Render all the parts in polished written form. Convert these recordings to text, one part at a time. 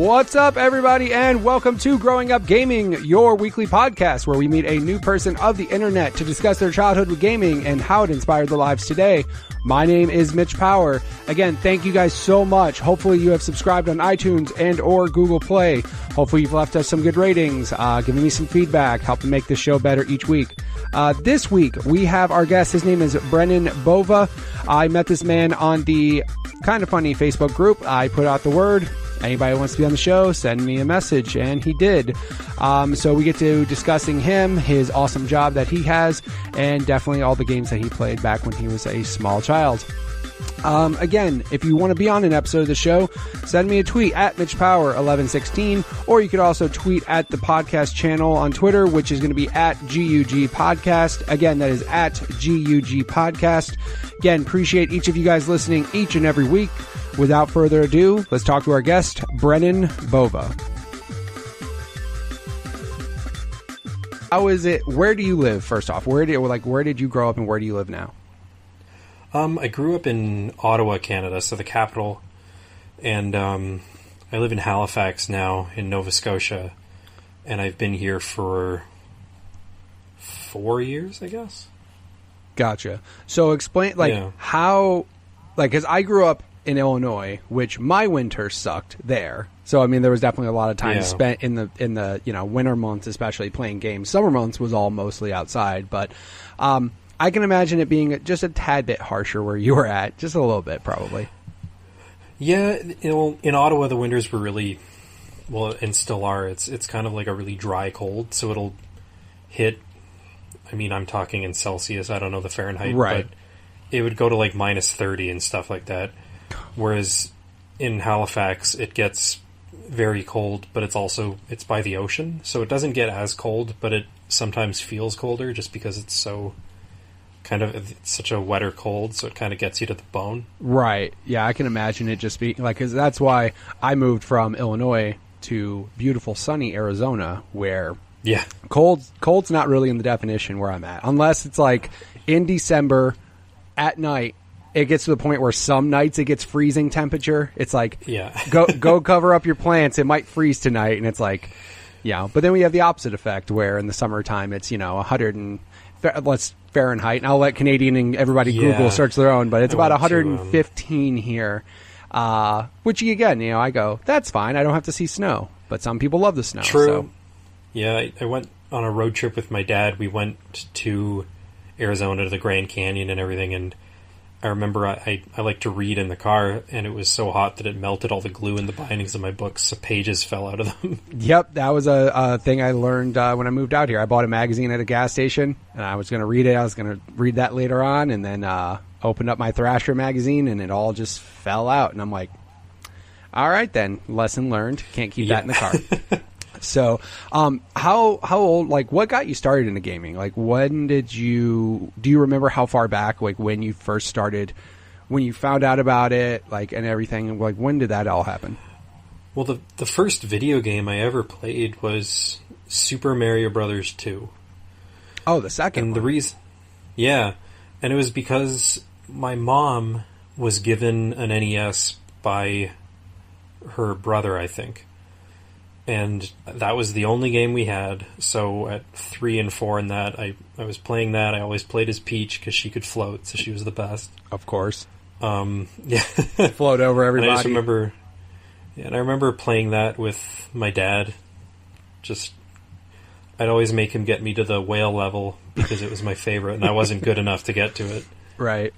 What's up, everybody, and welcome to Growing Up Gaming, your weekly podcast where we meet a new person of the internet to discuss their childhood with gaming and how it inspired their lives today. My name is Mitch Power. Again, thank you guys so much. Hopefully you have subscribed on iTunes and or Google Play. Hopefully you've left us some good ratings, giving me some feedback, helping make the show better each week. This week, we have our guest. His name is Brennan Bova. I met this man on the Kind of Funny Facebook group. I put out the word. Anybody who wants to be on the show, send me a message, and he did. So we get to discussing him, his awesome job that he has, and definitely all the games that he played back when he was a small child. Again, if you want to be on an episode of the show, send me a tweet at MitchPower1116, or you could also tweet at the podcast channel on Twitter, which is going to be at GUG Podcast. Again, that is at GUG Podcast. Again, appreciate each of you guys listening each and every week. Without further ado, let's talk to our guest, Brennan Bova. How is it? Where do you live, first off? Where did you grow up and where do you live now? I grew up in Ottawa, Canada, so the capital, and I live in Halifax now in Nova Scotia, and I've been here for 4 years, I guess. Gotcha. So explain, how, because I grew up in Illinois, which my winter sucked there. So, I mean, there was definitely a lot of time spent in the winter months, especially playing games. Summer months was all mostly outside, but I can imagine it being just a tad bit harsher where you were at, just a little bit, probably. Yeah, in Ottawa, the winters were really, well, and still are. It's kind of like a really dry cold, so it'll hit, I mean, I'm talking in Celsius, I don't know the Fahrenheit, right. But it would go to like minus 30 and stuff like that. Whereas in Halifax, it gets very cold, but it's by the ocean, so it doesn't get as cold, but it sometimes feels colder just because it's so it's such a wetter cold, so it kind of gets you to the bone. Right. Yeah, I can imagine it just being like, because that's why I moved from Illinois to beautiful sunny Arizona, where cold's not really in the definition where I'm at, unless it's like in December at night. It gets to the point where some nights it gets freezing temperature. It's like, go cover up your plants. It might freeze tonight. And it's like, but then we have the opposite effect where in the summertime it's, 100 and let's Fahrenheit. And I'll let Canadian and everybody Google search their own, but it's about 115 here. Which again, I go, that's fine. I don't have to see snow, but some people love the snow. True. So. Yeah. I went on a road trip with my dad. We went to Arizona to the Grand Canyon and everything. And I remember I like to read in the car, and it was so hot that it melted all the glue in the bindings of my books, so pages fell out of them. Yep, that was a thing I learned when I moved out here. I bought a magazine at a gas station, and I was going to read it. I was going to read that later on, and then opened up my Thrasher magazine, and it all just fell out. And I'm like, all right then, lesson learned. Can't keep that in the car. So, how old, what got you started into gaming? Do you remember how far back, when you first started, when you found out about it, and everything, when did that all happen? Well, the first video game I ever played was Super Mario Brothers 2. Oh, the second one. The reason, and it was because my mom was given an NES by her brother, I think. And that was the only game we had. So at 3 and 4 in that, I was playing that. I always played as Peach because she could float, so she was the best. Of course. Float over everybody. And I just remember, and I remember playing that with my dad. I'd always make him get me to the whale level because it was my favorite, and I wasn't good enough to get to it. Right.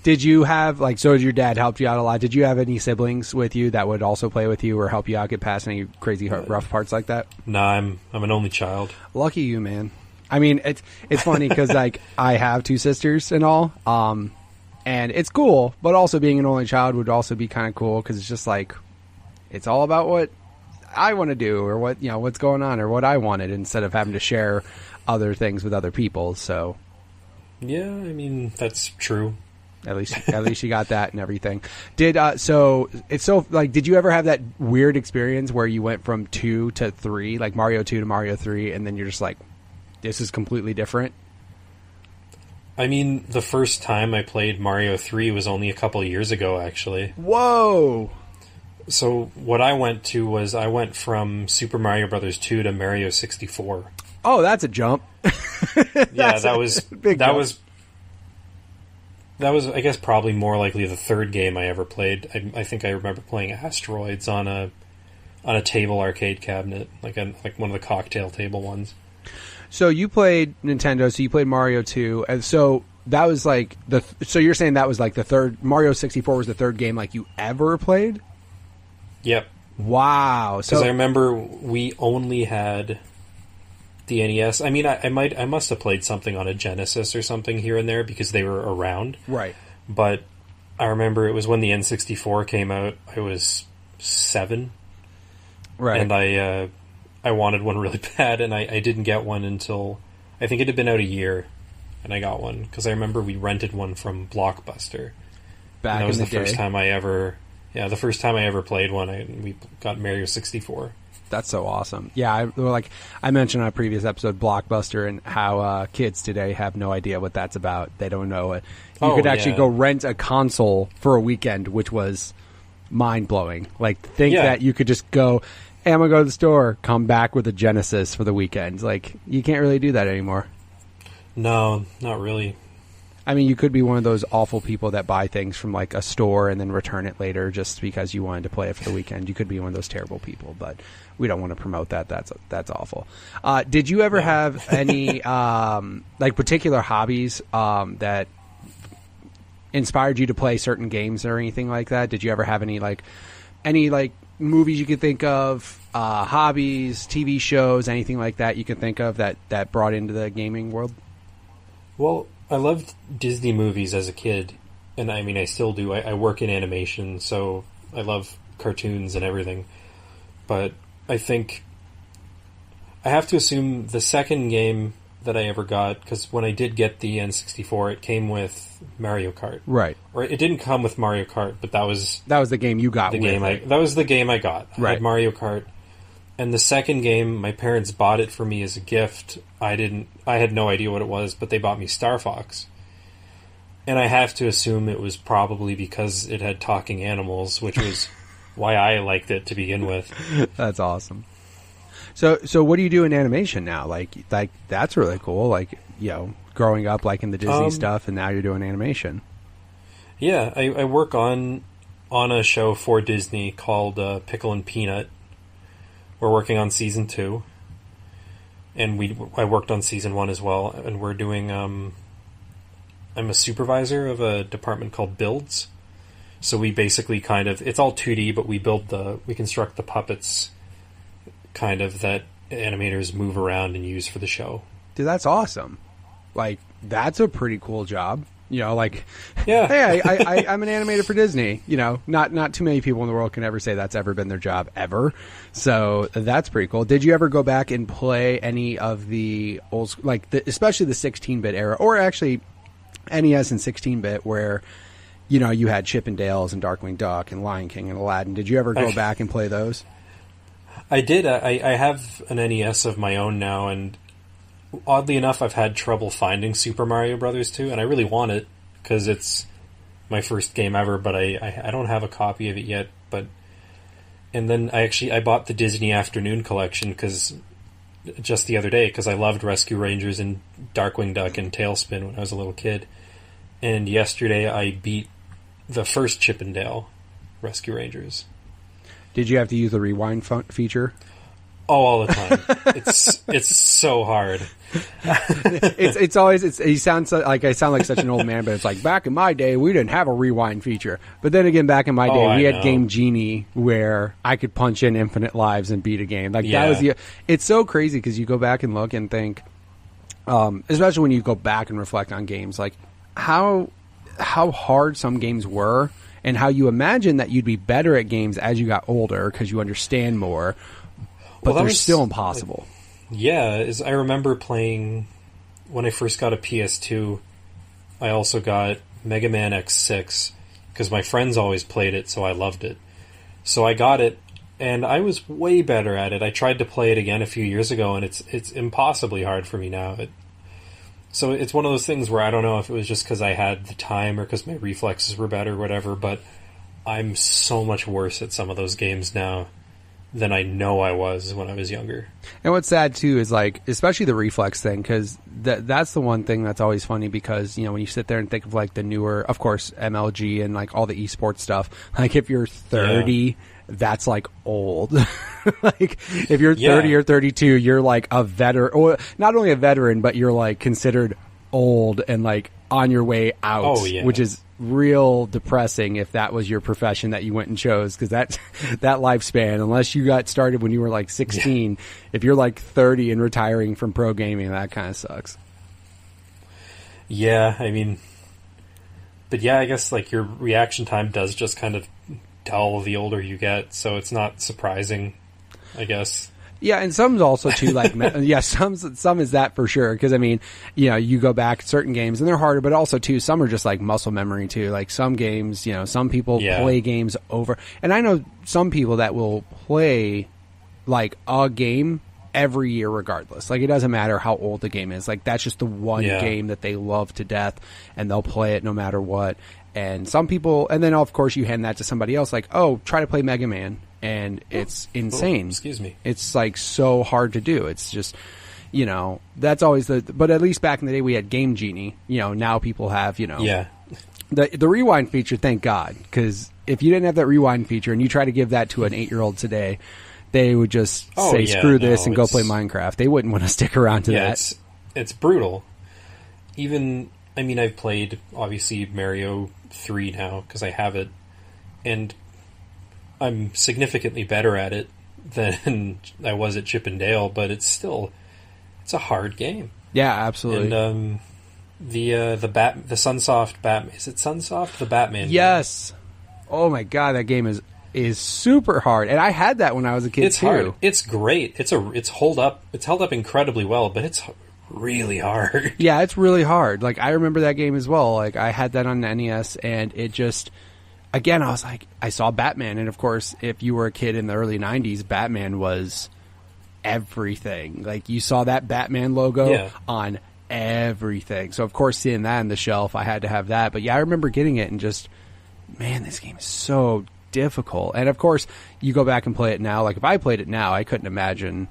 Did you have, so your dad helped you out a lot? Did you have any siblings with you that would also play with you or help you out get past any crazy rough parts like that? No, I'm an only child. Lucky you, man. I mean, it's funny because, I have 2 sisters and all, and it's cool, but also being an only child would also be kind of cool because it's just it's all about what I want to do or what, what's going on or what I wanted instead of having to share other things with other people, so. Yeah, I mean, that's true. At least you got that and everything. Did you ever have that weird experience where you went from 2 to 3, like Mario 2 to Mario 3, and then you're just like, this is completely different? I mean, the first time I played Mario 3 was only a couple years ago, actually. Whoa! So what I went to was I went from Super Mario Brothers 2 to Mario 64. Oh, that's a jump. Yeah, that was I guess probably more likely the third game I ever played. I think I remember playing Asteroids on a table arcade cabinet, like one of the cocktail table ones. So you played Nintendo, so you played Mario 2, and so that was like so you're saying that was like the third, Mario 64 was the third game like you ever played? Yep. Wow. Because I remember we only had the NES. I mean, I must have played something on a Genesis or something here and there because they were around. Right. But I remember it was when the N64 came out. I was 7. Right. And I wanted one really bad, and I didn't get one until I think it had been out a year, and I got one because I remember we rented one from Blockbuster. Back and that was in the day. The first time I ever played one. We got Mario 64. That's so awesome. Yeah, I mentioned on a previous episode Blockbuster and how kids today have no idea what that's about. They don't know it. You could actually go rent a console for a weekend, which was mind-blowing. Like, think that you could just go, hey, I'm going to go to the store, come back with a Genesis for the weekend. Like, you can't really do that anymore. No, not really. I mean, you could be one of those awful people that buy things from, like, a store and then return it later just because you wanted to play it for the weekend. You could be one of those terrible people, but we don't want to promote that. That's awful. Did you ever have any, like, particular hobbies that inspired you to play certain games or anything like that? Did you ever have any movies you could think of, hobbies, TV shows, anything like that you could think of that brought into the gaming world? Well, I loved Disney movies as a kid, and I mean, I still do. I work in animation, so I love cartoons and everything. But I think I have to assume the second game that I ever got, because when I did get the N64, it came with Mario Kart. Right. Or it didn't come with Mario Kart, but that was the game you got. That was the game I got. Right. I had Mario Kart. And the second game, my parents bought it for me as a gift. I had no idea what it was, but they bought me Star Fox. And I have to assume it was probably because it had talking animals, which was why I liked it to begin with. That's awesome. So what do you do in animation now? Like that's really cool. Like, you know, growing up like in the Disney stuff, and now you're doing animation. Yeah, I work on a show for Disney called Pickle and Peanut. We're working on season 2, and I worked on season 1 as well. And we're doing. I'm a supervisor of a department called Builds, so we basically it's all 2D, but we construct the puppets, kind of that animators move around and use for the show. Dude, that's awesome. Like, that's a pretty cool job. You know, like, yeah. Hey, I'm an animator for Disney. You know, not too many people in the world can ever say that's ever been their job ever. So that's pretty cool. Did you ever go back and play any of the old, like, especially the 16-bit era, or actually NES and 16-bit, where, you know, you had Chip and Dale's and Darkwing Duck and Lion King and Aladdin? Did you ever go back and play those? I did. I have an NES of my own now, and oddly enough, I've had trouble finding Super Mario Brothers 2, and I really want it because it's my first game ever, but I don't have a copy of it yet. And then I bought the Disney Afternoon Collection just the other day, because I loved Rescue Rangers and Darkwing Duck and Tailspin when I was a little kid. And yesterday I beat the first Chip and Dale Rescue Rangers. Did you have to use the rewind feature? Oh, all the time. It's so hard. It's always he sounds like I sound like such an old man, but it's like, back in my day we didn't have a rewind feature. But then again, back in my day we had Game Genie, where I could punch in infinite lives and beat a game. Like, that was it's so crazy because you go back and look and think, especially when you go back and reflect on games, like how hard some games were, and how you imagine that you'd be better at games as you got older because you understand more. But they're still impossible. I remember playing, when I first got a PS2, I also got Mega Man X6, because my friends always played it, so I loved it. So I got it, and I was way better at it. I tried to play it again a few years ago, and it's impossibly hard for me now. So it's one of those things where I don't know if it was just because I had the time or because my reflexes were better or whatever, but I'm so much worse at some of those games now than I know I was when I was younger. And what's sad too is like, especially the reflex thing, because that's the one thing that's always funny, because when you sit there and think of like the newer, of course, MLG and like all the esports stuff, like if you're 30, that's like old. Like if you're 30 or 32, you're like a veteran, or not only a veteran, but you're like considered old and like on your way out, which is real depressing if that was your profession that you went and chose, because that lifespan, unless you got started when you were like 16, if you're like 30 and retiring from pro gaming, that kind of sucks. Yeah, I mean, but I guess like your reaction time does just kind of dull the older you get, so it's not surprising, I guess. Yeah, and some's also too like some is that for sure, because I mean, you go back certain games and they're harder, but also too some are just like muscle memory too. Like some games, some people play games over, and I know some people that will play like a game every year regardless. Like it doesn't matter how old the game is. Like that's just the one game that they love to death, and they'll play it no matter what. And some people, and then of course you hand that to somebody else, like, oh, try to play Mega Man. And it's insane. Oh, excuse me. It's like so hard to do. It's just, that's always but at least back in the day we had Game Genie. Now people have, the rewind feature, thank God. Because if you didn't have that rewind feature and you try to give that to an 8-year-old today, they would just say, screw this and go play Minecraft. They wouldn't want to stick around to that. It's brutal. Even, I mean, I've played, obviously, Mario 3 now, because I have it. And I'm significantly better at it than I was at Chip and Dale, but it's a hard game. Yeah, absolutely. And the Sunsoft Batman, is it Sunsoft? The Batman Yes. game. Oh my god, that game is super hard. And I had that when I was a kid it's too. Hard. It's great. It's held up incredibly well, but it's really hard. Yeah, it's really hard. Like I remember that game as well. Like I had that on the NES, and it just, again, I was like, I saw Batman, and of course, if you were a kid in the early 90s, Batman was everything. Like, you saw that Batman logo on everything. So, of course, seeing that on the shelf, I had to have that. But, yeah, I remember getting it and just, man, this game is so difficult. And, of course, you go back and play it now. Like, if I played it now, I couldn't imagine.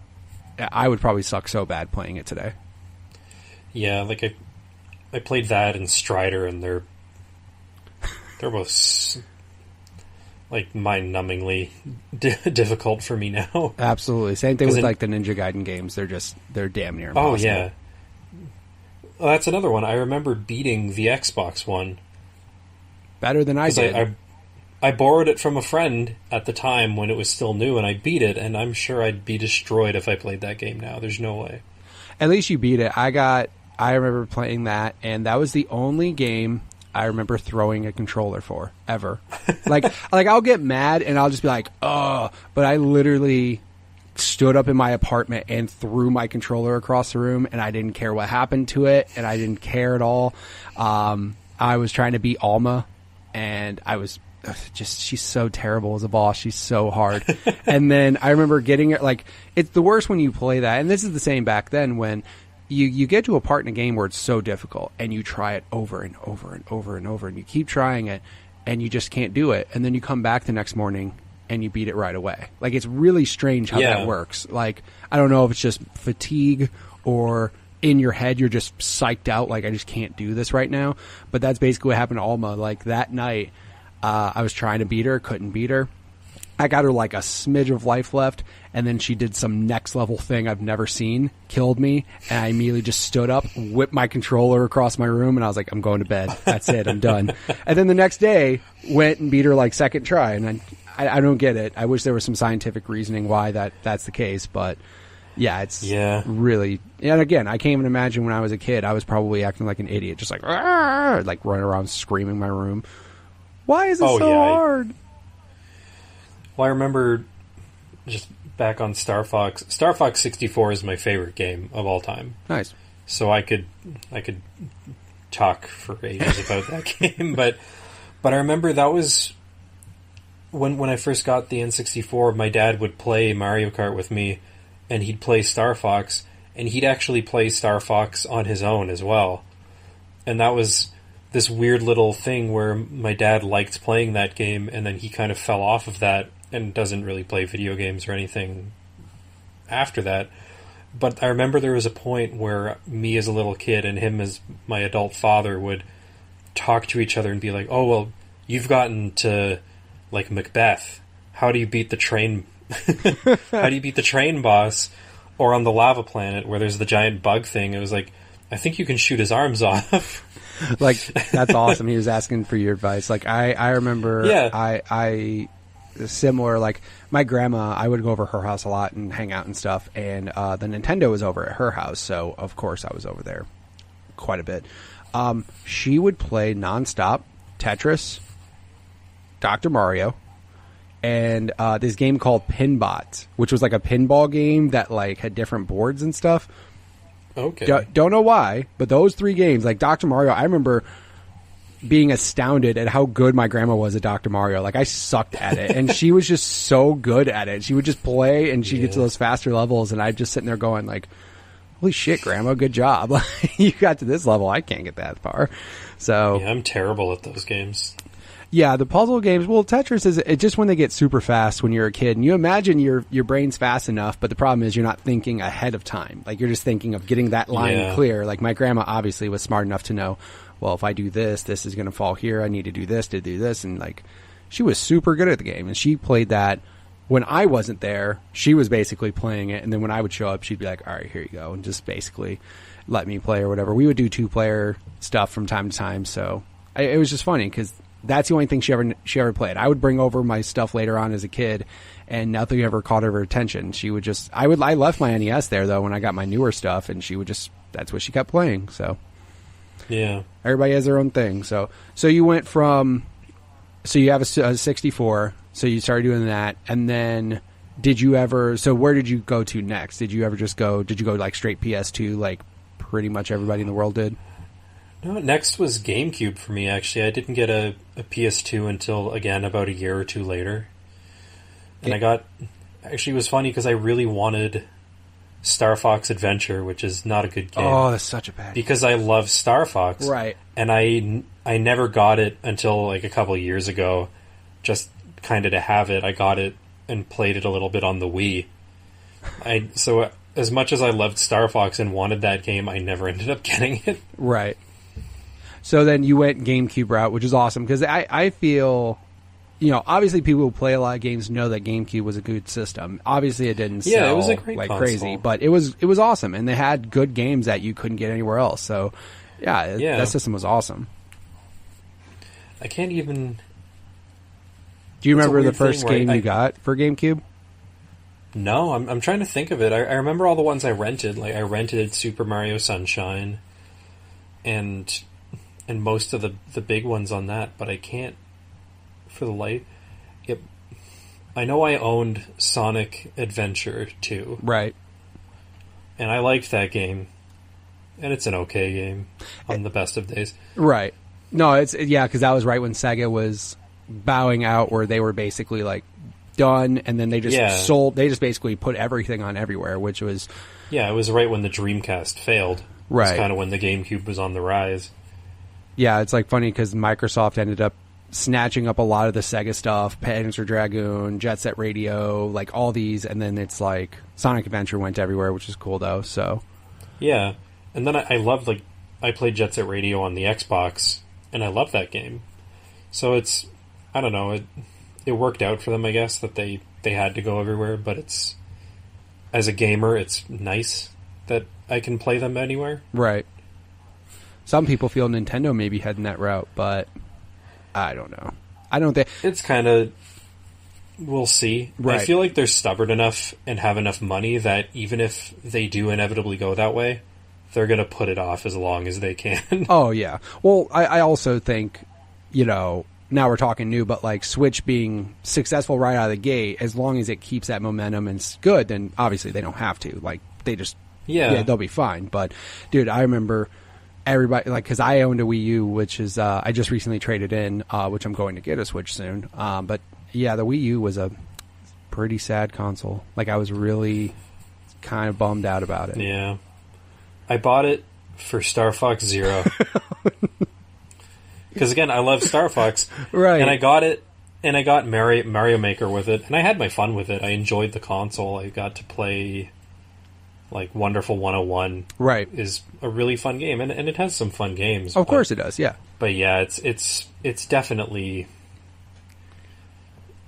I would probably suck so bad playing it today. Yeah, like, I played that and Strider, and they're both like mind-numbingly difficult for me now. Absolutely, same thing with like the Ninja Gaiden games. They're damn near impossible. Oh yeah, well, that's another one. I remember beating the Xbox one better than I did. I borrowed it from a friend at the time when it was still new, and I beat it. And I'm sure I'd be destroyed if I played that game now. There's no way. At least you beat it. I remember playing that, and that was the only game I remember throwing a controller for ever. like I'll get mad and I'll just be like, oh, but I literally stood up in my apartment and threw my controller across the room, and I didn't care what happened to it, and I didn't care at all. I was trying to beat Alma, and I was she's so terrible as a boss. She's so hard. And then I remember getting it, like, it's the worst when you play that, and this is the same back then, when you get to a part in a game where it's so difficult, and you try it over and over and over and over, and you keep trying it, and you just can't do it. And then you come back the next morning, and you beat it right away. Like, it's really strange how that works. Like, I don't know if it's just fatigue, or in your head you're just psyched out, like, I just can't do this right now. But that's basically what happened to Alma. Like, that night, I was trying to beat her, couldn't beat her. I got her like a smidge of life left, and then she did some next level thing I've never seen, killed me, and I immediately just stood up, whipped my controller across my room, and I was like, I'm going to bed. That's it. I'm done. And then the next day, went and beat her like second try, and I don't get it. I wish there was some scientific reasoning why that's the case, but yeah, it's really... And again, I can't even imagine when I was a kid, I was probably acting like an idiot, just like running around screaming my room. Why is it so hard? Well, I remember just back on Star Fox. Star Fox 64 is my favorite game of all time. Nice. So I could talk for ages about that game, but I remember that was when I first got the N64. My dad would play Mario Kart with me, and he'd play Star Fox, and he'd actually play Star Fox on his own as well. And that was this weird little thing where my dad liked playing that game, and then he kind of fell off of that and doesn't really play video games or anything after that. But I remember there was a point where me as a little kid and him as my adult father would talk to each other and be like, oh, well, you've gotten to, like, Macbeth. How do you beat the train? How do you beat the train boss? Or on the lava planet where there's the giant bug thing, it was like, I think you can shoot his arms off. Like, that's awesome. He was asking for your advice. Like, I remember, I similar, like, my grandma, I would go over her house a lot and hang out and stuff, and the Nintendo was over at her house, so of course I was over there quite a bit. She would play nonstop Tetris, Dr. Mario, and this game called Pinbot, which was like a pinball game that like had different boards and stuff. Okay. Don't know why, but those three games, like Dr. Mario, I remember being astounded at how good my grandma was at Dr. Mario. Like, I sucked at it, and she was just so good at it. She would just play, and she'd get to those faster levels, and I'd just sitting there going, like, holy shit, Grandma, good job. You got to this level, I can't get that far. So yeah, I'm terrible at those games. Yeah, the puzzle games, well, Tetris is it just when they get super fast when you're a kid, and you imagine your brain's fast enough, but the problem is you're not thinking ahead of time. Like, you're just thinking of getting that line clear. Like, my grandma obviously was smart enough to know, well, if I do this, this is going to fall here. I need to do this to do this. And, like, she was super good at the game, and she played that when I wasn't there. She was basically playing it, and then when I would show up, she'd be like, all right, here you go, and just basically let me play or whatever. We would do two-player stuff from time to time, so it was just funny because that's the only thing she ever played. I would bring over my stuff later on as a kid, and nothing ever caught her attention. She would just, I left my NES there though when I got my newer stuff, and she would just, that's what she kept playing. So yeah, everybody has their own thing. So you went from, so you have a 64, so you started doing that, and then did you ever? So where did you go to next? Did you ever just go? Did you go like straight PS2, like pretty much everybody in the world did? No, next was GameCube for me, actually. I didn't get a PS2 until, again, about a year or two later. And I got... Actually, it was funny because I really wanted Star Fox Adventure, which is not a good game. Oh, that's such a bad game. Because I love Star Fox. Right. And I never got it until, like, a couple of years ago. Just kind of to have it. I got it and played it a little bit on the Wii. So, as much as I loved Star Fox and wanted that game, I never ended up getting it. Right. So then you went GameCube route, which is awesome, because I feel, you know, obviously people who play a lot of games know that GameCube was a good system. Obviously it didn't sell it was a great like console. Crazy, but it was awesome, and they had good games that you couldn't get anywhere else. So yeah, that system was awesome. I can't even... Do you remember the first game you got for GameCube? No, I'm trying to think of it. I remember all the ones I rented. Like, I rented Super Mario Sunshine and most of the big ones on that, but I can't for the life. I know I owned Sonic Adventure 2. Right. And I liked that game. And it's an okay game on the best of days. Right. No, because that was right when Sega was bowing out, where they were basically like done, and then they just sold, they just basically put everything on everywhere, which was... Yeah, it was right when the Dreamcast failed. Right. It was kind of when the GameCube was on the rise. Yeah, it's like funny because Microsoft ended up snatching up a lot of the Sega stuff, Panzer Dragoon, Jet Set Radio, like all these, and then it's like Sonic Adventure went everywhere, which is cool though, so... Yeah, and then I loved, like, I played Jet Set Radio on the Xbox, and I loved that game. So it's, I don't know, it worked out for them, I guess, that they had to go everywhere, but it's, as a gamer, it's nice that I can play them anywhere. Right. Some people feel Nintendo may be heading that route, but I don't know. I don't think... It's kind of... We'll see. Right. I feel like they're stubborn enough and have enough money that even if they do inevitably go that way, they're going to put it off as long as they can. Oh, yeah. Well, I also think, you know, now we're talking new, but like Switch being successful right out of the gate, as long as it keeps that momentum and it's good, then obviously they don't have to. Like, they just... Yeah, they'll be fine. But, dude, I remember... Everybody, like, because I owned a Wii U, which is, I just recently traded in, which I'm going to get a Switch soon. But yeah, the Wii U was a pretty sad console. Like, I was really kind of bummed out about it. Yeah. I bought it for Star Fox Zero. because again, I love Star Fox, right? And I got it, and I got Mario Maker with it, and I had my fun with it. I enjoyed the console. I got to play like Wonderful 101. Right, is a really fun game, and it has some fun games. Of course, it does. Yeah, but yeah, it's definitely.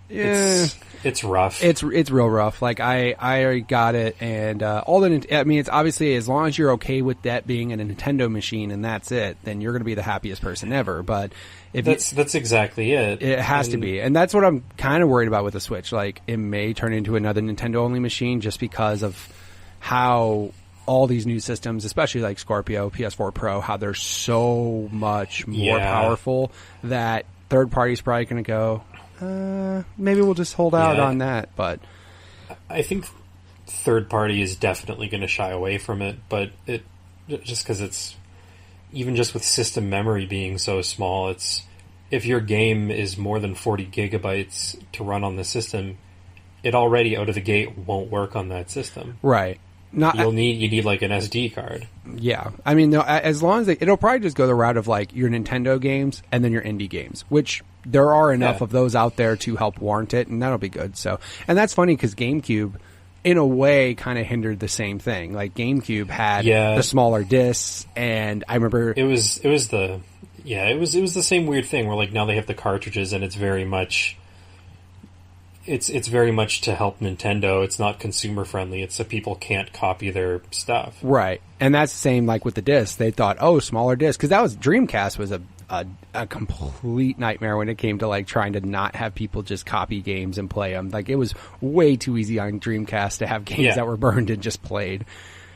Yeah. It's rough. It's real rough. Like I already got it, and it's obviously, as long as you're okay with that being a Nintendo machine and that's it, then you're going to be the happiest person ever. But if that's exactly it. It has to be, and that's what I'm kind of worried about with the Switch. Like, it may turn into another Nintendo only machine just because of how all these new systems, especially like Scorpio, PS4 Pro, how they're so much more powerful that third party's probably going to go, maybe we'll just hold out on that. But I think third party is definitely going to shy away from it, but it just because it's, even just with system memory being so small, it's, if your game is more than 40 gigabytes to run on the system, it already out of the gate won't work on that system. Right. You need like an SD card. Yeah, I mean, no, as long as it'll probably just go the route of like your Nintendo games and then your indie games, which there are enough of those out there to help warrant it, and that'll be good. So, and that's funny because GameCube, in a way, kind of hindered the same thing. Like, GameCube had the smaller discs, and I remember it was the same weird thing where like now they have the cartridges, and it's very much. It's very much to help Nintendo. It's not consumer friendly. It's so people can't copy their stuff. Right. And that's the same like with the discs. They thought, smaller discs. Because that was, Dreamcast was a complete nightmare when it came to like trying to not have people just copy games and play them. Like, it was way too easy on Dreamcast to have games that were burned and just played.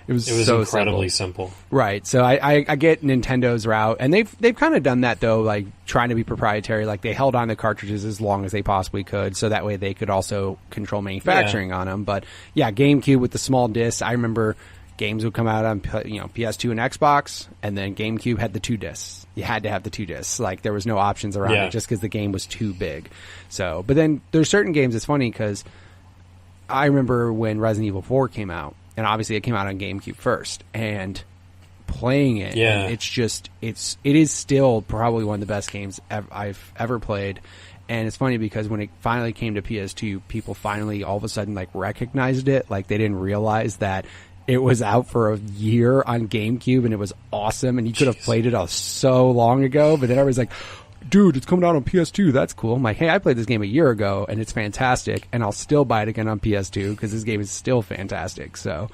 It was so incredibly simple. Right. So I get Nintendo's route, and they've kind of done that though, like trying to be proprietary. Like, they held on the cartridges as long as they possibly could, so that way they could also control manufacturing on them. But yeah, GameCube with the small discs. I remember games would come out on PS2 and Xbox, and then GameCube had the 2 discs. You had to have the 2 discs. Like, there was no options around it just because the game was too big. So, but then there's certain games. It's funny because I remember when Resident Evil 4 came out. And obviously it came out on GameCube first, and playing it, it is still probably one of the best games I've ever played. And it's funny because when it finally came to PS2, people finally all of a sudden like recognized it. Like, they didn't realize that it was out for a year on GameCube, and it was awesome, and you could have played it so long ago. But then everybody's like, dude, it's coming out on PS2. That's cool. I'm like, hey, I played this game a year ago, and it's fantastic, and I'll still buy it again on PS2 because this game is still fantastic. So,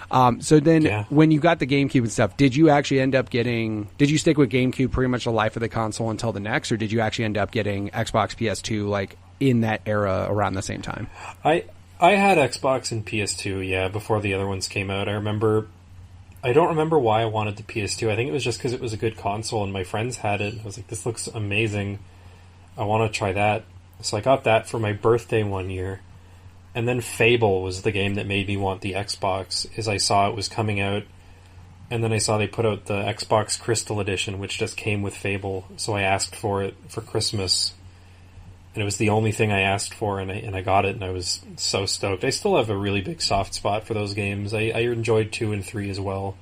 when you got the GameCube and stuff, did you actually end up getting? Did you stick with GameCube pretty much the life of the console until the next, or did you actually end up getting Xbox, PS2 like in that era around the same time? I had Xbox and PS2, before the other ones came out. I don't remember why I wanted the PS2. I think it was just because it was a good console and my friends had it. I was like, this looks amazing. I want to try that. So I got that for my birthday one year. And then Fable was the game that made me want the Xbox, as I saw it was coming out. And then I saw they put out the Xbox Crystal Edition, which just came with Fable. So I asked for it for Christmas. And it was the only thing I asked for, and I got it, and I was so stoked. I still have a really big soft spot for those games. I enjoyed 2 and 3 as well.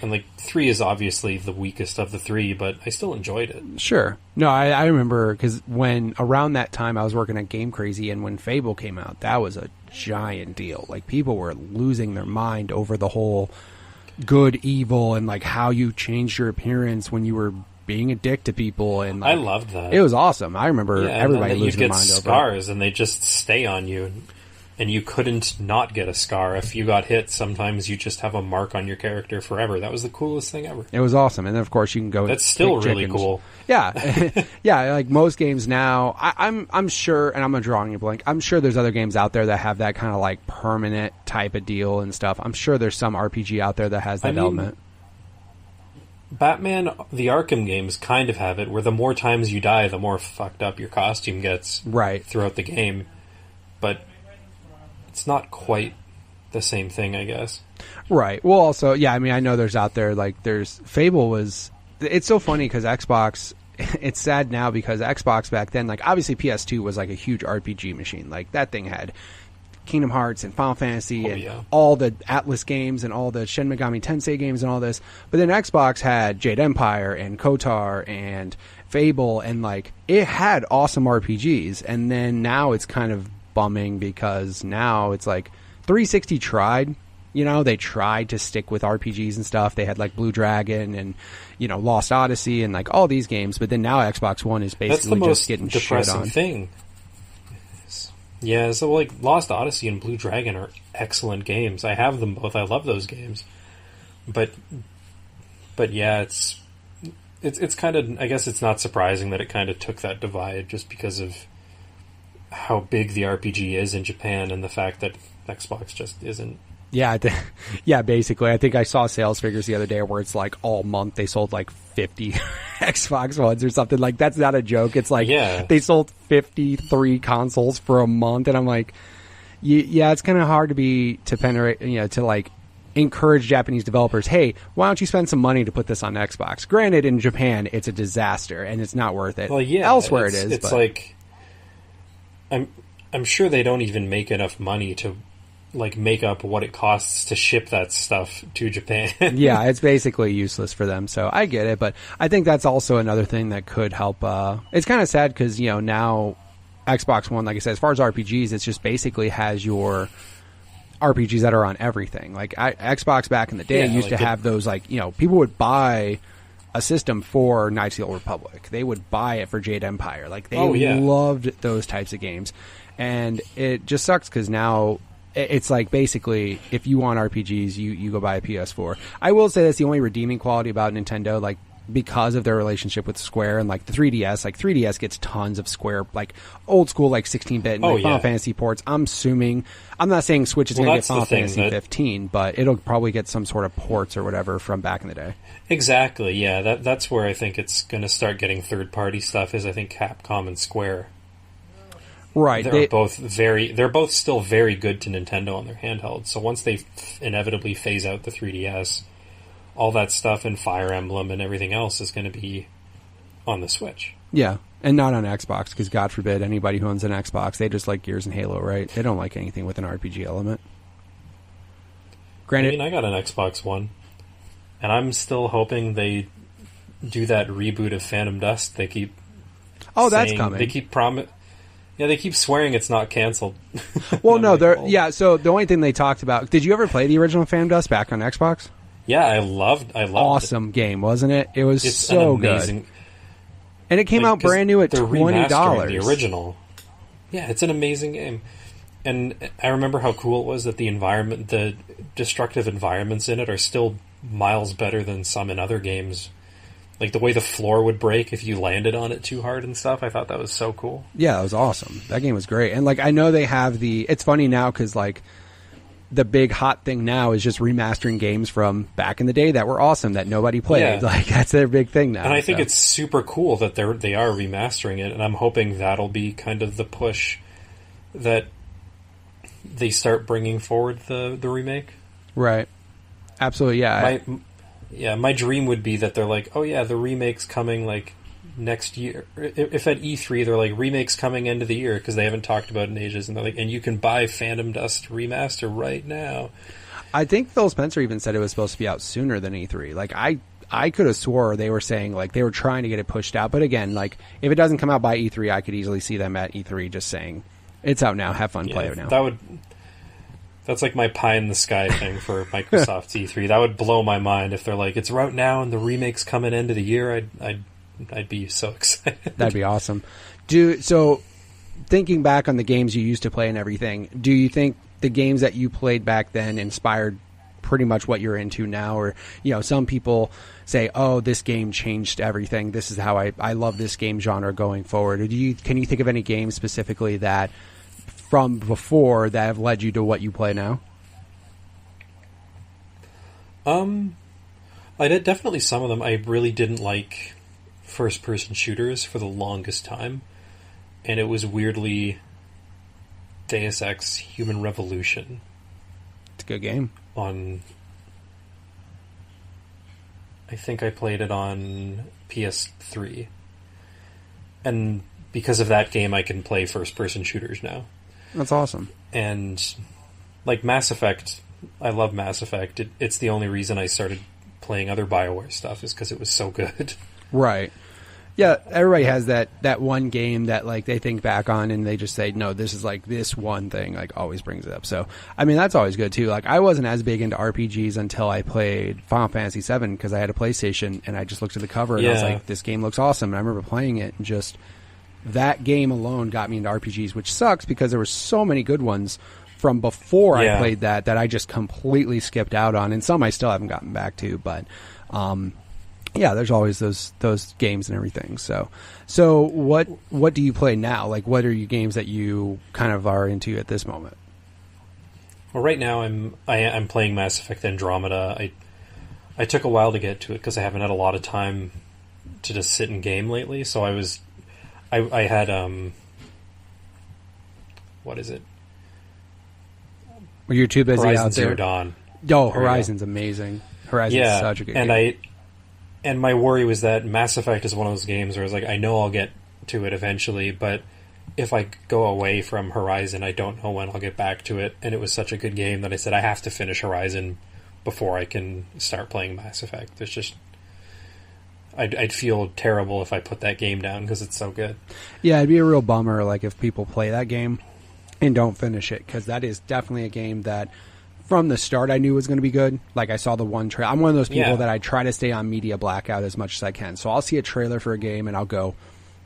And, like, 3 is obviously the weakest of the 3, but I still enjoyed it. Sure. No, I remember, because when, around that time, I was working at Game Crazy, and when Fable came out, that was a giant deal. Like, people were losing their mind over the whole good, evil, and, like, how you changed your appearance when you were being a dick to people, and like, I loved that. It was awesome. I remember everybody losing their mind over it. You get scars, and they just stay on you, and you couldn't not get a scar. If you got hit, sometimes you just have a mark on your character forever. That was the coolest thing ever. It was awesome, and then of course you can go. That's still really cool. Yeah, yeah. Like most games now, I'm sure, and I'm drawing a blank. I'm sure there's other games out there that have that kind of like permanent type of deal and stuff. I'm sure there's some RPG out there that has that element. Batman, the Arkham games kind of have it, where the more times you die, the more fucked up your costume gets throughout the game. But it's not quite the same thing, I guess. Right. Well, also, I mean, I know there's out there, like, there's... Fable was... It's so funny, because Xbox... It's sad now, because Xbox back then, like, obviously PS2 was, like, a huge RPG machine. Like, that thing had Kingdom Hearts and Final Fantasy and yeah. all the Atlas games and all the Shin Megami Tensei games and all this. But then Xbox had Jade Empire and KOTOR and Fable, and like it had awesome RPGs. And then now it's kind of bumming because now it's like 360 tried. You know, they tried to stick with RPGs and stuff. They had like Blue Dragon and, you know, Lost Odyssey and like all these games. But then now Xbox One is basically just getting shit on. That's the most depressing thing. Yeah, so like Lost Odyssey and Blue Dragon are excellent games. I have them both. I love those games. But yeah, it's kind of, I guess it's not surprising that it kind of took that divide just because of how big the RPG is in Japan and the fact that Xbox just isn't. Yeah, yeah. Basically, I think I saw sales figures the other day where it's like all month they sold like 50 Xbox Ones or something. Like that's not a joke. It's like they sold 53 consoles for a month, and I'm like, yeah, it's kind of hard to penetrate, you know, to like encourage Japanese developers. Hey, why don't you spend some money to put this on Xbox? Granted, in Japan, it's a disaster and it's not worth it. Well, yeah, elsewhere it is. It's but. Like I'm sure they don't even make enough money to like make up what it costs to ship that stuff to Japan. Yeah, it's basically useless for them. So I get it, but I think that's also another thing that could help. It's kind of sad because, you know, now Xbox One, like I said, as far as RPGs, it just basically has your RPGs that are on everything. Like Xbox back in the day used to have those, like, you know, people would buy a system for Knights of the Old Republic. They would buy it for Jade Empire. Like they loved those types of games. And it just sucks because now it's like basically if you want RPGs, you go buy a PS4. I will say that's the only redeeming quality about Nintendo, like because of their relationship with Square and like the 3DS. Like 3DS gets tons of Square, like old school, like 16-bit and Final Fantasy ports. I'm assuming, I'm not saying Switch is going to get Final Fantasy 15, but it'll probably get some sort of ports or whatever from back in the day. Exactly, yeah. That's where I think it's going to start getting third-party stuff. Is I think Capcom and Square. Right, they're both still very good to Nintendo on their handhelds. So once they inevitably phase out the 3DS, all that stuff and Fire Emblem and everything else is going to be on the Switch. Yeah, and not on Xbox, because God forbid anybody who owns an Xbox, they just like Gears and Halo, right? They don't like anything with an RPG element. Granted, I mean, I got an Xbox One, and I'm still hoping they do that reboot of Phantom Dust. They keep that's coming. They keep Yeah, they keep swearing it's not canceled. Well, no, so the only thing they talked about... Did you ever play the original Phantom Dust back on Xbox? Yeah, I loved awesome it. Game, wasn't it? It was so good. And it came out because brand new at they're $20. remastering the original. Yeah, it's an amazing game. And I remember how cool it was that the destructive environments in it are still miles better than some in other games. Like the way the floor would break if you landed on it too hard and stuff. I thought that was so cool. Yeah, it was awesome. That game was great. And like I know they have it's funny now because like the big hot thing now is just remastering games from back in the day that were awesome that nobody played. Yeah. Like that's their big thing now. And I think it's super cool that they are remastering it, and I'm hoping that'll be kind of the push that they start bringing forward the remake. Right. Absolutely, yeah. My dream would be that they're like, oh yeah, the remake's coming like next year. If at E3 they're like, remake's coming end of the year because they haven't talked about it in ages, and they're like, and you can buy Phantom Dust Remaster right now. I think Phil Spencer even said it was supposed to be out sooner than E3. Like I could have swore they were saying like they were trying to get it pushed out, but again, like if it doesn't come out by E3, I could easily see them at E3 just saying it's out now, have fun, play it now. That's like my pie in the sky thing for Microsoft's E3. That would blow my mind if they're like, it's out now and the remake's coming end of the year. I'd be so excited. That'd be awesome. So thinking back on the games you used to play and everything, do you think the games that you played back then inspired pretty much what you're into now? Or, you know, some people say, oh, this game changed everything. This is how I love this game genre going forward. Or can you think of any games specifically that from before that have led you to what you play now? I did definitely some of them. I really didn't like first-person shooters for the longest time, and it was weirdly Deus Ex Human Revolution. It's a good game. I think I played it on PS3, and because of that game, I can play first-person shooters now. That's awesome. And like Mass Effect, I love Mass Effect. It's the only reason I started playing other BioWare stuff is because it was so good. Right. Yeah, everybody has that one game that like they think back on and they just say, no, this is like this one thing, like always brings it up. So, I mean, that's always good too. Like I wasn't as big into RPGs until I played Final Fantasy VII because I had a PlayStation and I just looked at the cover and I was like, this game looks awesome. And I remember playing it and just that game alone got me into RPGs, which sucks because there were so many good ones from before I played that I just completely skipped out on, and some I still haven't gotten back to. But yeah, there's always those games and everything. So what do you play now? Like, what are your games that you kind of are into at this moment? Well, right now I'm playing Mass Effect Andromeda. I took a while to get to it because I haven't had a lot of time to just sit and game lately. So I had what is it? Well, you're too busy Horizon out there. Zero Dawn. Oh, Horizon's amazing. Horizon's such a good game. And my worry was that Mass Effect is one of those games where I was like, I know I'll get to it eventually, but if I go away from Horizon, I don't know when I'll get back to it. And it was such a good game that I said I have to finish Horizon before I can start playing Mass Effect. There's just... I'd feel terrible if I put that game down because it's so good. Yeah, it'd be a real bummer like if people play that game and don't finish it, because that is definitely a game that from the start I knew was going to be good. Like I saw the one trailer. I'm one of those people that I try to stay on media blackout as much as I can. So I'll see a trailer for a game and I'll go,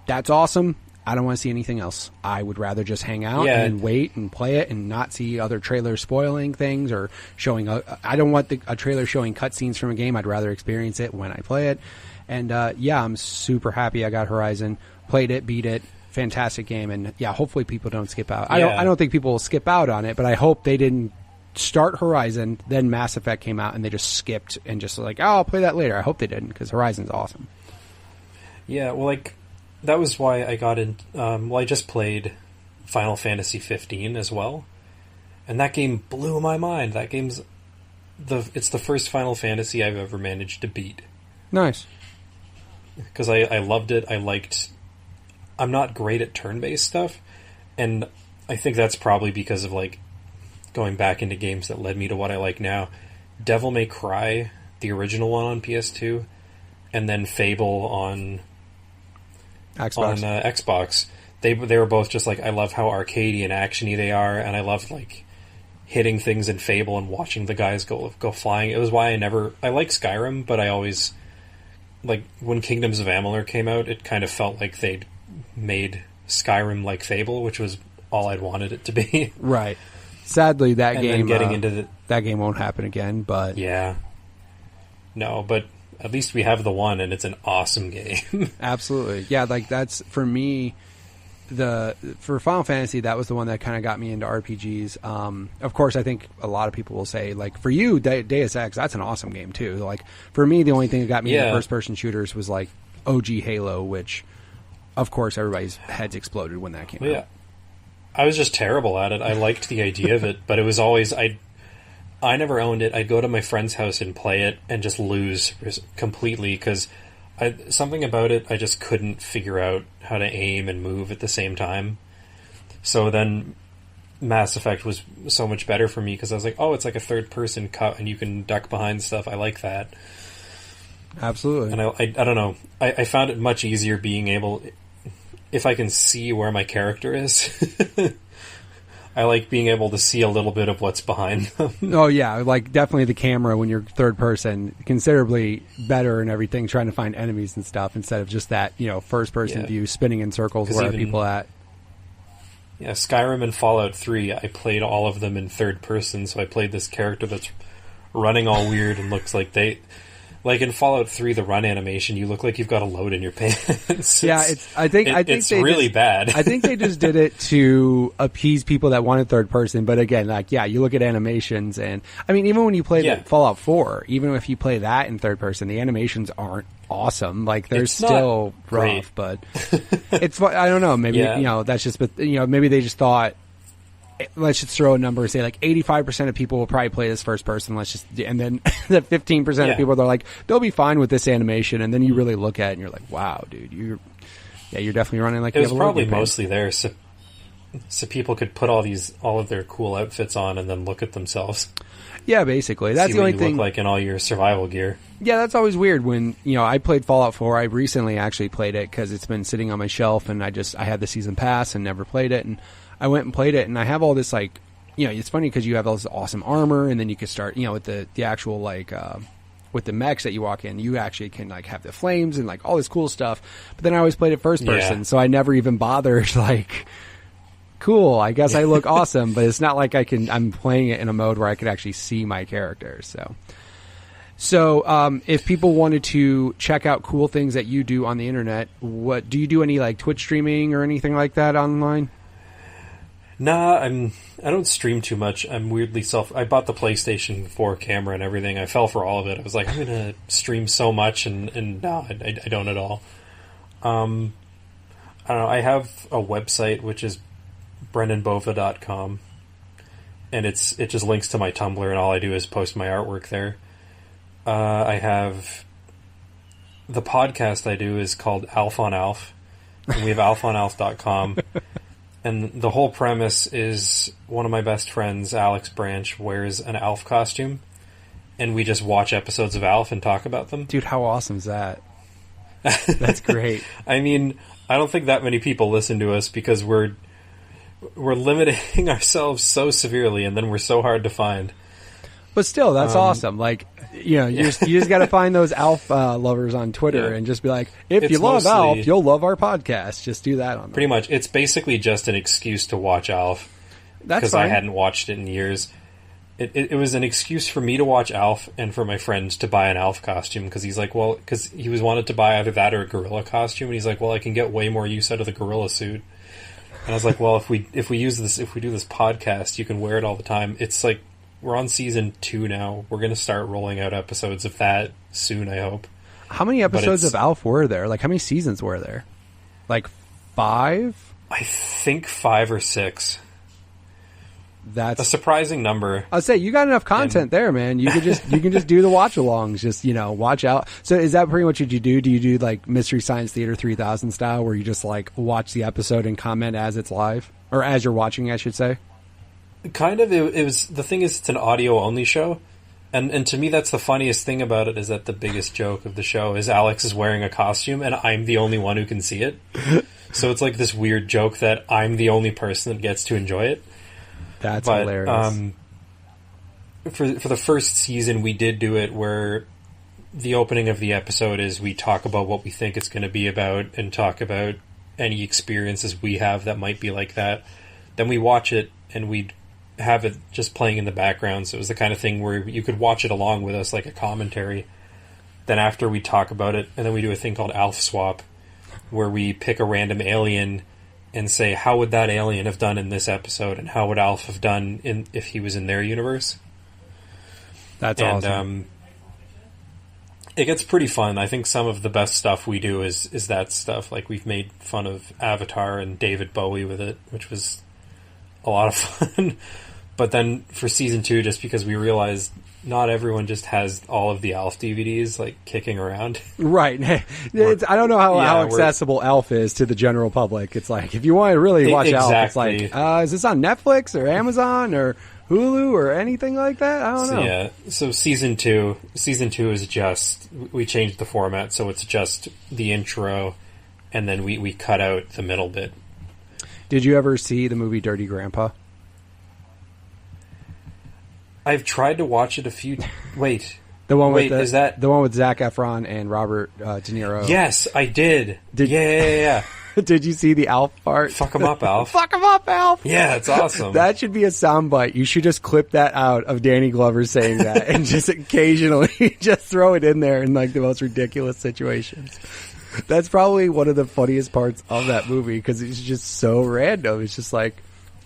that's awesome. I don't want to see anything else. I would rather just hang out and wait and play it and not see other trailers spoiling things or showing... I don't want a trailer showing cutscenes from a game. I'd rather experience it when I play it. And I'm super happy I got Horizon, played it, beat it, fantastic game, and hopefully people don't skip out. I don't think people will skip out on it, but I hope they didn't start Horizon, then Mass Effect came out, and they just skipped and just like, I'll play that later. I hope they didn't, because Horizon's awesome. Yeah, well, like, that was why I got in... I just played Final Fantasy 15 as well, and that game blew my mind. That game's... It's the first Final Fantasy I've ever managed to beat. Nice. Because I loved it. I'm not great at turn-based stuff, and I think that's probably because of, like, going back into games that led me to what I like now. Devil May Cry, the original one on PS2, and then Fable on Xbox. They were both just like, I love how arcadey and actiony they are, and I love, like, hitting things in Fable and watching the guys go flying. It was why I like Skyrim, but I always... Like, when Kingdoms of Amalur came out, it kind of felt like they'd made Skyrim like Fable, which was all I'd wanted it to be. Right. Sadly, that game into that game won't happen again, but... Yeah. No, but at least we have the one, and it's an awesome game. Absolutely. Yeah, like, that's, for me... For Final Fantasy, that was the one that kind of got me into RPGs. Of course, I think a lot of people will say, like, for you, Deus Ex, that's an awesome game too. Like, for me, the only thing that got me into first-person shooters was like OG Halo, which, of course, everybody's heads exploded when that came out. I was just terrible at it. I liked the idea of it, but it was always I never owned it. I'd go to my friend's house and play it and just lose completely because. Something about it, I just couldn't figure out how to aim and move at the same time. So then Mass Effect was so much better for me because I was like, oh, it's like a third-person cut and you can duck behind stuff. I like that. Absolutely. And I don't know. I found it much easier being able... If I can see where my character is... I like being able to see a little bit of what's behind them. Oh, yeah. Like, definitely the camera when you're third person, considerably better and everything, trying to find enemies and stuff instead of just that, first person view, spinning in circles, where are people at. Yeah, Skyrim and Fallout 3, I played all of them in third person, so I played this character that's running all weird and looks like they... Like in Fallout 3, the run animation, you look like you've got a load in your pants. I think it's really bad. I think they just did it to appease people that wanted third person. But again, you look at animations, and I mean, even when you play Fallout 4, even if you play that in third person, the animations aren't awesome. Like they're still rough, but it's. I don't know. Maybe that's just. But maybe they just thought. Let's just throw a number and say like 85% of people will probably play this first person. And then the 15% of people, they're like, they'll be fine with this animation. And then you really look at it and you're like, wow, dude, you're definitely running like it was probably mostly there. so people could put all of their cool outfits on and then look at themselves. Yeah, basically. That's the only thing. You look like in all your survival gear. Yeah, that's always weird when, I played Fallout 4. I recently actually played it because it's been sitting on my shelf, and I had the season pass and never played it, and I went and played it, and I have all this, like, it's funny because you have all this awesome armor, and then you can start, with the actual, like, with the mechs that you walk in, you actually can, like, have the flames and, like, all this cool stuff. But then I always played it first person, so I never even bothered, like, cool, I guess I look awesome, but it's not like I'm playing it in a mode where I could actually see my character. So if people wanted to check out cool things that you do on the internet, what do you do? Any like Twitch streaming or anything like that online? Nah, I don't stream too much. I'm weirdly I bought the PlayStation 4 camera and everything. I fell for all of it. I was like, I'm gonna stream so much, and no, I don't at all. I don't know. I have a website which is BrennanBova.com, and it just links to my Tumblr, and all I do is post my artwork there. I have the podcast I do is called Alf on Alf, and we have alfonalf.com, and the whole premise is one of my best friends, Alex Branch, wears an Alf costume, and we just watch episodes of Alf and talk about them. Dude, how awesome is that? That's great. I mean, I don't think that many people listen to us because we're limiting ourselves so severely, and then we're so hard to find. But still, that's awesome. Like, you just got to find those Alf lovers on Twitter and just be like, if you love Alf, you'll love our podcast. Just do that on them. Pretty much. It's basically just an excuse to watch Alf. That's because I hadn't watched it in years. It was an excuse for me to watch Alf and for my friend to buy an Alf costume, because he's like, well, because he wanted to buy either that or a gorilla costume, and he's like, well, I can get way more use out of the gorilla suit. And I was like, well, if we do this podcast, you can wear it all the time. It's like, we're on season 2 now. We're going to start rolling out episodes of that soon, I hope. How many episodes of Alf were there? Like, how many seasons were there? Like 5? I think 5 or 6. That's a surprising number. I'll say you got enough content there, man. You can just do the watch-alongs. Just watch out. So is that pretty much what you do? Do you do like Mystery Science Theater 3000 style, where you just like watch the episode and comment as it's live, or as you're watching, I should say? Kind of. It was, the thing is, it's an audio only show, and to me that's the funniest thing about it, is that the biggest joke of the show is Alex is wearing a costume and I'm the only one who can see it. So it's like this weird joke that I'm the only person that gets to enjoy it. That's hilarious. For the first season, we did do it where the opening of the episode is we talk about what we think it's going to be about and talk about any experiences we have that might be like that. Then we watch it and we'd have it just playing in the background, so it was the kind of thing where you could watch it along with us like a commentary. Then after we talk about it, and then we do a thing called Alf Swap, where we pick a random alien and say, how would that alien have done in this episode, and how would Alf have done if he was in their universe? That's awesome. It gets pretty fun. I think some of the best stuff we do is that stuff. Like, we've made fun of Avatar and David Bowie with it, which was a lot of fun. But then for season 2, just because we realized not everyone just has all of the Alf DVDs like kicking around. Right. I don't know how accessible Alf is to the general public. It's like, if you want to really watch Alf, it's like, is this on Netflix or Amazon or Hulu or anything like that? I don't know. So season 2 is just, we changed the format, so it's just the intro, and then we cut out the middle bit. Did you ever see the movie Dirty Grandpa? I've tried to watch it a few... Wait. Is that the one with Zac Efron and Robert De Niro? Yes, I did. Yeah. Did you see the Alf part? Fuck him up, Alf. Fuck him up, Alf. Yeah, it's awesome. That should be a soundbite. You should just clip that out of Danny Glover saying that and just occasionally just throw it in there in like the most ridiculous situations. That's probably one of the funniest parts of that movie, because it's just so random. It's just like,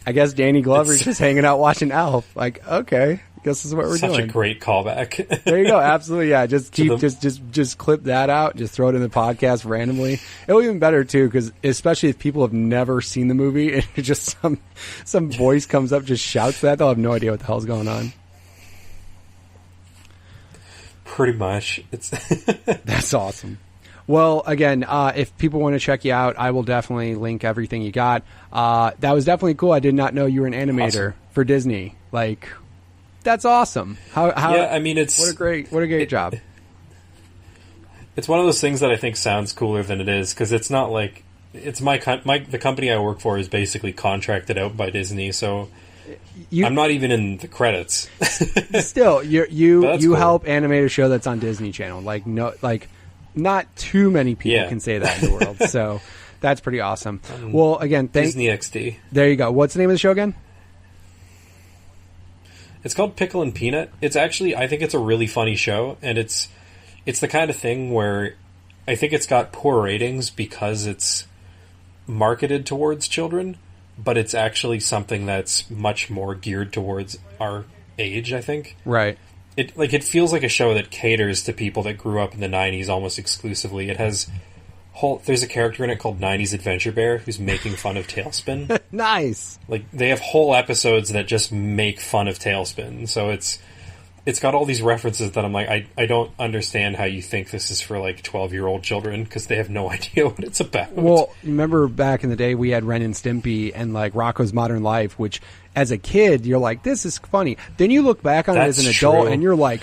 I guess Danny Glover's just hanging out watching Alf. Like, okay, I guess this is what we're doing. Such a great callback. There you go. Absolutely. Yeah. Just just clip that out. Just throw it in the podcast randomly. It'll be even better too, because especially if people have never seen the movie and just some voice comes up, just shouts that, they'll have no idea what the hell's going on. Pretty much. That's awesome. Well, again, if people want to check you out, I will definitely link everything you got. That was definitely cool. I did not know you were an animator for Disney. Like, that's awesome. How? Yeah, I mean, it's what a great job. It's one of those things that I think sounds cooler than it is, because it's not like it's the company I work for is basically contracted out by Disney, so I'm not even in the credits. Still, you cool. help animate a show that's on Disney Channel. Not too many people can say that in the world, so that's pretty awesome. Well, again, Disney XD. There you go. What's the name of the show again? It's called Pickle and Peanut. It's actually, I think it's a really funny show, and it's the kind of thing where I think it's got poor ratings because it's marketed towards children, but it's actually something that's much more geared towards our age, I think. Right. It feels like a show that caters to people that grew up in the 90s almost exclusively. It has there's a character in it called 90s Adventure Bear who's making fun of Tailspin. Nice. Like, they have whole episodes that just make fun of Tailspin. So it's got all these references that I'm like, I don't understand how you think this is for, like, 12-year-old children, because they have no idea what it's about. Well, remember back in the day we had Ren and Stimpy and, like, Rocko's Modern Life, which, as a kid, you're like, this is funny. Then you look back on it as an adult, and you're like,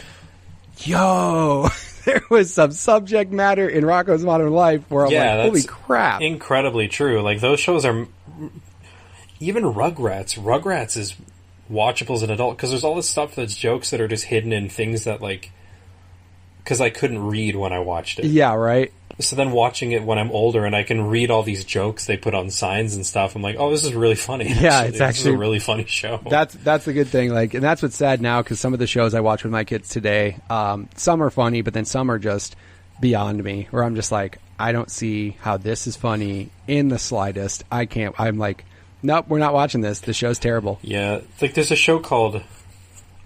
yo, there was some subject matter in Rocko's Modern Life where I'm like, holy crap. Incredibly true. Like, those shows are... Even Rugrats. Rugrats is watchable as an adult, because there's all this stuff that's jokes that are just hidden in things that, like... Because I couldn't read when I watched it. Yeah, right? So then watching it when I'm older and I can read all these jokes they put on signs and stuff, I'm like, oh, this is really funny. Yeah, it's actually... This is a really funny show. That's the good thing. Like, and that's what's sad now, because some of the shows I watch with my kids today, some are funny, but then some are just beyond me, where I'm just like, I don't see how this is funny in the slightest. I'm like, nope, we're not watching this. The show's terrible. Yeah, like there's a show called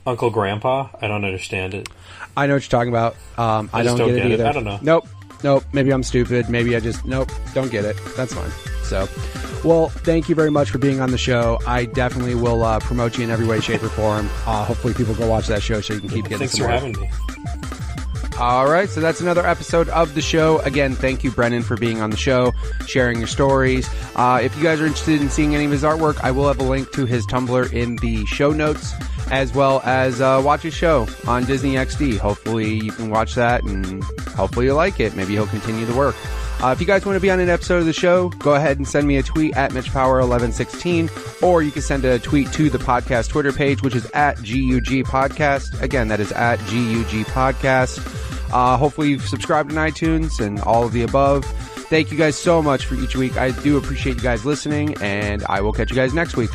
Uncle Grandpa. I don't understand it. I know what you're talking about. I don't get it either. I don't know. Nope. Maybe I'm stupid. Maybe I just... Nope. Don't get it. That's fine. So, well, thank you very much for being on the show. I definitely will promote you in every way, shape, or form. Hopefully people go watch that show so you can keep getting some more. Thanks for having me. All right, so that's another episode of the show. Again, thank you, Brennan, for being on the show, sharing your stories. If you guys are interested in seeing any of his artwork, I will have a link to his Tumblr in the show notes, as well as watch his show on Disney XD. Hopefully you can watch that, and hopefully you like it. Maybe he'll continue the work. If you guys want to be on an episode of the show, go ahead and send me a tweet at MitchPower1116, or you can send a tweet to the podcast Twitter page, which is at GUG Podcast. Again, that is at GUG Podcast. Hopefully you've subscribed on iTunes and all of the above. Thank you guys so much for each week. I do appreciate you guys listening, and I will catch you guys next week.